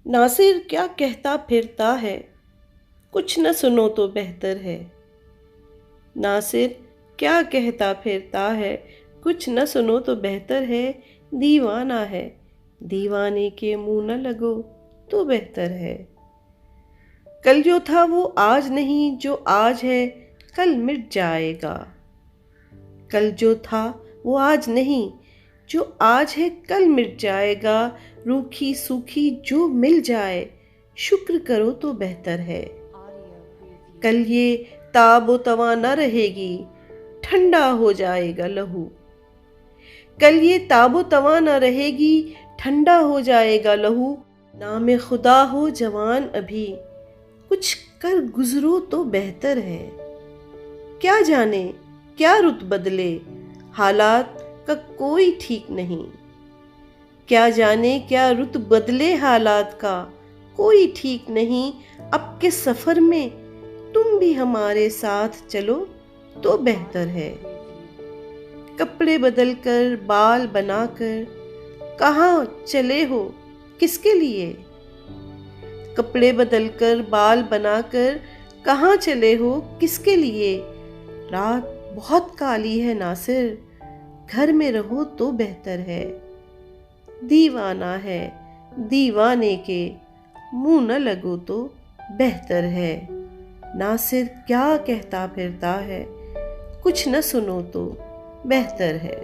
नासिर क्या कहता फिरता है, कुछ न सुनो तो बेहतर है। नासिर क्या कहता फिरता है, कुछ न सुनो तो बेहतर है। दीवाना है, दीवाने के मुंह न लगो तो बेहतर है। कल जो था वो आज नहीं, जो आज है कल मिट जाएगा। कल जो था वो आज नहीं, जो आज है कल मिट जाएगा। रूखी सूखी जो मिल जाए, शुक्र करो तो बेहतर है। कल ये ताबो तवा न रहेगी, ठंडा हो जाएगा लहू। कल ये ताबो तवा न रहेगी, ठंडा हो जाएगा लहू। नाम खुदा हो जवान अभी, कुछ कर गुजरो तो बेहतर है। क्या जाने क्या रुत बदले, हालात का कोई ठीक नहीं। क्या जाने क्या रुत बदले, हालात का कोई ठीक नहीं। अब के सफर में तुम भी हमारे साथ चलो तो बेहतर है। कपड़े बदलकर बाल बनाकर कहाँ चले हो, किसके लिए? कपड़े बदलकर बाल बनाकर कहाँ चले हो, किसके लिए? रात बहुत काली है नासिर, घर में रहो तो बेहतर है। दीवाना है, दीवाने के मुंह न लगो तो बेहतर है। नासिर क्या कहता फिरता है, कुछ न सुनो तो बेहतर है।